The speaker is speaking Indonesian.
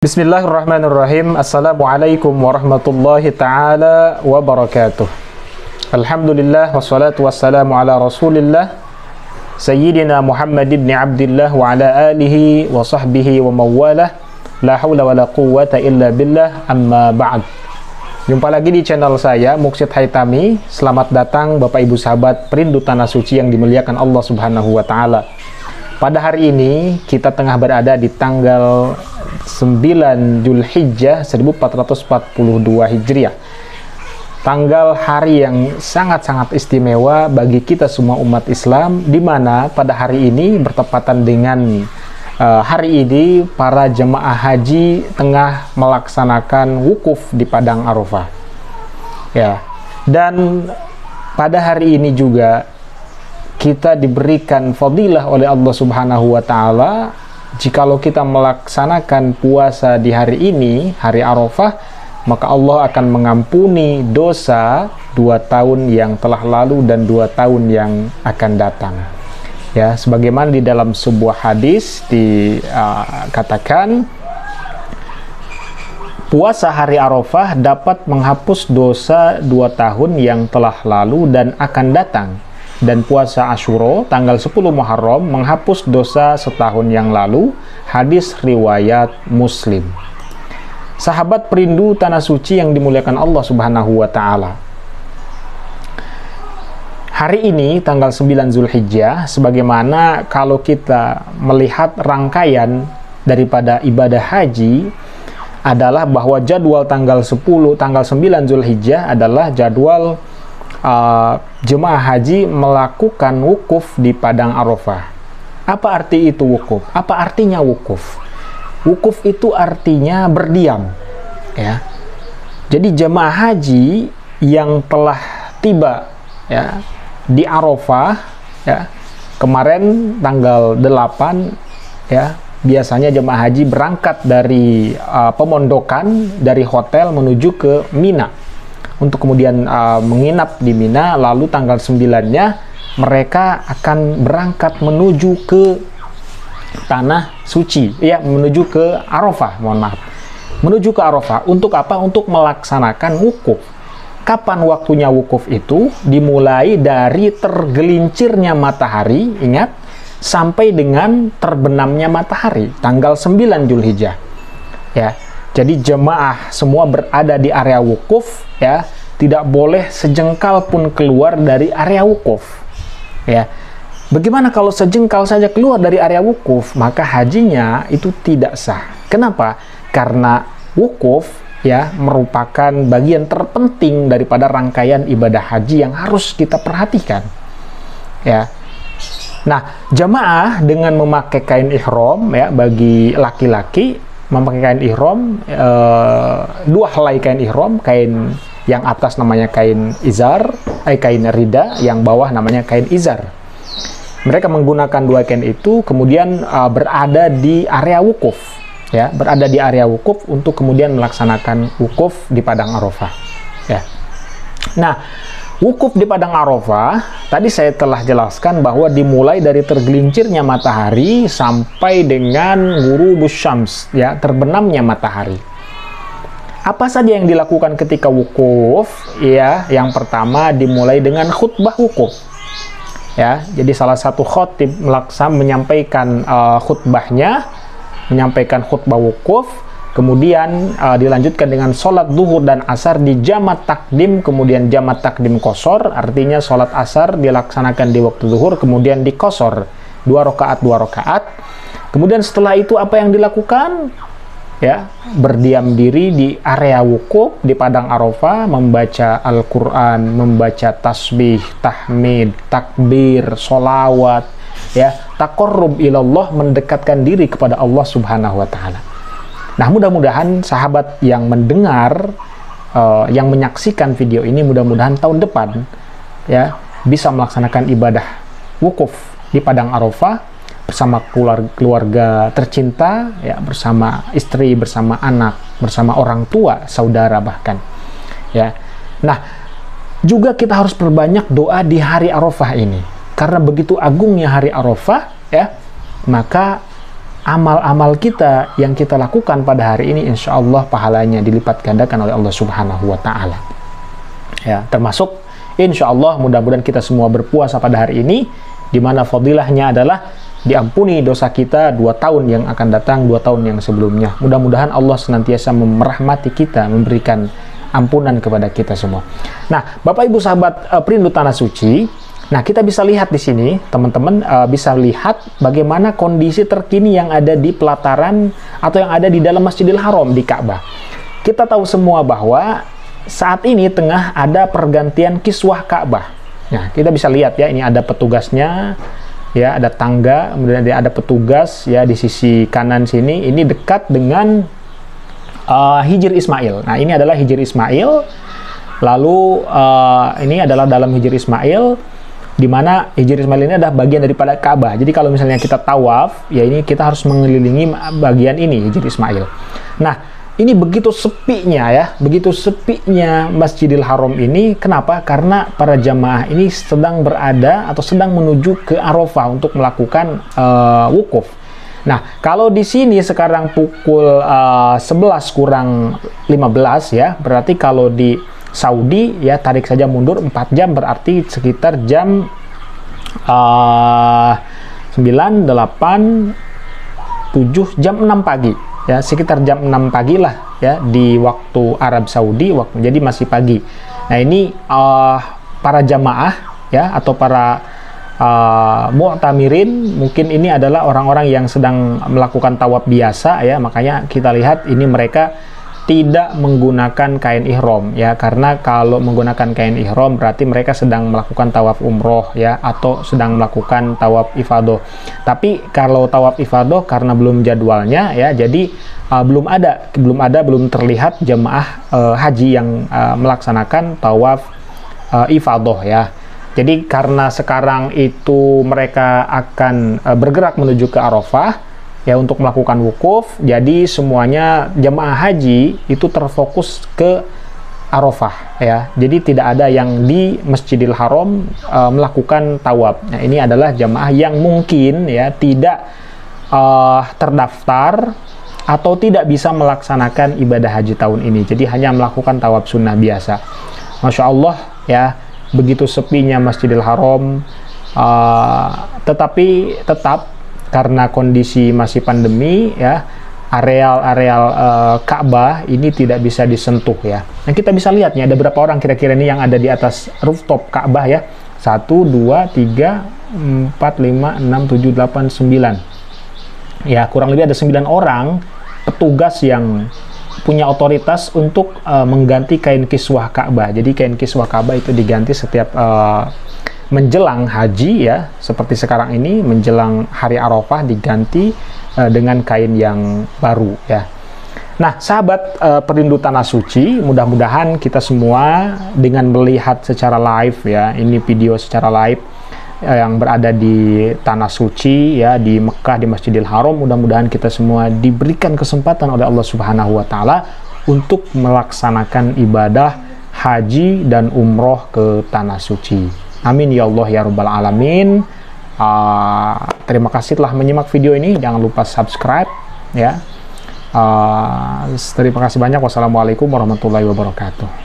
Bismillahirrahmanirrahim. Assalamualaikum warahmatullahi ta'ala wabarakatuh. Alhamdulillah wassalatu wassalamu ala rasulillah Sayyidina Muhammad ibn Abdillah wa ala alihi wa sahbihi wa mawalah. La hawla wa la quwwata illa billah, amma ba'd. Jumpa lagi di channel saya, Muksid Haitami. Selamat datang Bapak Ibu sahabat perindu Tanah Suci yang dimuliakan Allah Subhanahu wa ta'ala. Pada hari ini kita tengah berada di tanggal 9 Zulhijjah 1442 Hijriah. Tanggal hari yang sangat-sangat istimewa bagi kita semua umat Islam, di mana pada hari ini bertepatan dengan hari ini para jemaah haji tengah melaksanakan wukuf di Padang Arafah. Ya. Dan pada hari ini juga kita diberikan fadilah oleh Allah Subhanahu wa ta'ala. Jikalau kita melaksanakan puasa di hari ini, hari Arafah, maka Allah akan mengampuni dosa 2 tahun yang telah lalu dan 2 tahun yang akan datang. Ya, sebagaimana di dalam sebuah hadis dikatakan, puasa hari Arafah dapat menghapus dosa 2 tahun yang telah lalu dan akan datang. Dan puasa Asyura tanggal 10 Muharram menghapus dosa setahun yang lalu. Hadis riwayat Muslim. Sahabat perindu Tanah Suci yang dimuliakan Allah Subhanahu wa ta'ala, hari ini tanggal 9 Zulhijjah, sebagaimana kalau kita melihat rangkaian daripada ibadah haji, adalah bahwa jadwal tanggal 9 Zulhijjah adalah jadwal jemaah haji melakukan wukuf di Padang Arafah. Apa arti itu wukuf? Apa artinya wukuf? Wukuf itu artinya berdiam, ya. Jadi jemaah haji yang telah tiba, ya, di Arafah, ya, kemarin tanggal 8, ya, biasanya jemaah haji berangkat dari pemondokan, dari hotel menuju ke Mina untuk kemudian menginap di Mina. Lalu tanggal 9-nya mereka akan berangkat menuju ke Tanah Suci, ya, menuju ke Arafah, menuju ke Arafah. Untuk apa? Untuk melaksanakan wukuf. Kapan waktunya wukuf itu? Dimulai dari tergelincirnya matahari, ingat, sampai dengan terbenamnya matahari, tanggal 9 Zulhijjah, ya. Jadi jemaah semua berada di area wukuf, ya, tidak boleh sejengkal pun keluar dari area wukuf, ya. Bagaimana kalau sejengkal saja keluar dari area wukuf? Maka hajinya itu tidak sah. Kenapa? Karena wukuf, ya, merupakan bagian terpenting daripada rangkaian ibadah haji yang harus kita perhatikan, ya. Nah, jemaah dengan memakai kain ihram, ya, bagi laki-laki memakai kain ihram, 2 helai kain ihram, kain yang atas namanya kain izar, kain rida, yang bawah namanya kain izar. Mereka menggunakan 2 kain itu, kemudian berada di area wukuf, ya, berada di area wukuf untuk kemudian melaksanakan wukuf di Padang Arafah, ya. Nah, wukuf di Padang Arafah tadi saya telah jelaskan bahwa dimulai dari tergelincirnya matahari sampai dengan ghurubus syams, ya, terbenamnya matahari. Apa saja yang dilakukan ketika wukuf? Ya, yang pertama dimulai dengan khutbah wukuf, ya. Jadi salah satu khotib menyampaikan khutbahnya, menyampaikan khutbah wukuf. Kemudian dilanjutkan dengan sholat duhur dan asar di jamat takdim, kemudian jamat takdim kosor, artinya sholat asar dilaksanakan di waktu duhur, kemudian dikosor 2 rakaat. Kemudian setelah itu apa yang dilakukan? Ya, berdiam diri di area wukuf di Padang Arafah, membaca Al-Quran, membaca tasbih, tahmid, takbir, sholawat, ya, taqarrub ilallah, mendekatkan diri kepada Allah Subhanahu wa ta'ala. Nah, mudah-mudahan sahabat yang mendengar, yang menyaksikan video ini, mudah-mudahan tahun depan, ya, bisa melaksanakan ibadah wukuf di Padang Arafah bersama keluarga tercinta, ya, bersama istri, bersama anak, bersama orang tua, saudara bahkan, ya. Nah, juga kita harus perbanyak doa di hari Arafah ini, karena begitu agungnya hari Arafah, ya, maka amal-amal kita yang kita lakukan pada hari ini insya Allah pahalanya dilipat gandakan oleh Allah Subhanahu wa Ta'ala. Ya, termasuk insya Allah mudah-mudahan kita semua berpuasa pada hari ini, di mana fadilahnya adalah diampuni dosa kita 2 tahun yang akan datang, 2 tahun yang sebelumnya. Mudah-mudahan Allah senantiasa merahmati kita, memberikan ampunan kepada kita semua. Nah, Bapak Ibu sahabat perindu Tanah Suci, nah kita bisa lihat di sini, teman-teman bisa lihat bagaimana kondisi terkini yang ada di pelataran atau yang ada di dalam Masjidil Haram di Ka'bah. Kita tahu semua bahwa saat ini tengah ada pergantian kiswah Ka'bah. Nah, kita bisa lihat ya, ini ada petugasnya, ya ada tangga, kemudian ada petugas ya di sisi kanan sini. Ini dekat dengan Hijr Ismail. Nah, ini adalah Hijr Ismail. Lalu ini adalah dalam Hijr Ismail, di mana Hijr Ismail ini adalah bagian daripada Ka'bah. Jadi kalau misalnya kita tawaf, ya ini kita harus mengelilingi bagian ini Hijr Ismail. Nah, ini begitu sepinya ya, begitu sepinya Masjidil Haram ini. Kenapa? Karena para jamaah ini sedang berada atau sedang menuju ke Arafah untuk melakukan wukuf. Nah, kalau di sini sekarang pukul 11 kurang 15 ya, berarti kalau di Saudi ya tarik saja mundur 4 jam, berarti sekitar jam 9, 8, 7, jam 6 pagi ya, sekitar jam 6 pagi lah ya di waktu Arab Saudi, jadi masih pagi. Nah, ini para jamaah ya atau para mu'tamirin, mungkin ini adalah orang-orang yang sedang melakukan tawaf biasa ya, makanya kita lihat ini mereka tidak menggunakan kain ihram ya, karena kalau menggunakan kain ihram berarti mereka sedang melakukan tawaf umroh ya, atau sedang melakukan tawaf ifadah. Tapi kalau tawaf ifadah karena belum jadwalnya ya, jadi belum terlihat jemaah haji yang melaksanakan tawaf ifadah ya. Jadi karena sekarang itu mereka akan bergerak menuju ke Arafah ya untuk melakukan wukuf, jadi semuanya jemaah haji itu terfokus ke Arafah ya. Jadi tidak ada yang di Masjidil Haram melakukan tawaf. Nah, ini adalah jemaah yang mungkin ya tidak terdaftar atau tidak bisa melaksanakan ibadah haji tahun ini. Jadi hanya melakukan tawaf sunnah biasa. Masya Allah ya, begitu sepinya Masjidil Haram, tetapi tetap karena kondisi masih pandemi ya, areal-areal Ka'bah ini tidak bisa disentuh ya. Nah, kita bisa lihat nih ada berapa orang kira-kira ini yang ada di atas rooftop Ka'bah ya. 1, 2, 3, 4, 5, 6, 7, 8, 9. Ya, kurang lebih ada 9 orang petugas yang punya otoritas untuk mengganti kain kiswah Ka'bah. Jadi kain kiswah Ka'bah itu diganti setiap menjelang haji ya, seperti sekarang ini menjelang hari Arafah diganti dengan kain yang baru ya. Nah, sahabat perindu Tanah Suci, mudah-mudahan kita semua dengan melihat secara live ya, ini video secara live yang berada di Tanah Suci ya, di Mekah, di Masjidil Haram, mudah-mudahan kita semua diberikan kesempatan oleh Allah Subhanahu wa Ta'ala untuk melaksanakan ibadah haji dan umroh ke Tanah Suci. Amin ya Allah ya Rabbal Alamin. Terima kasih telah menyimak video ini. Jangan lupa subscribe ya. Terima kasih banyak. Wassalamualaikum warahmatullahi wabarakatuh.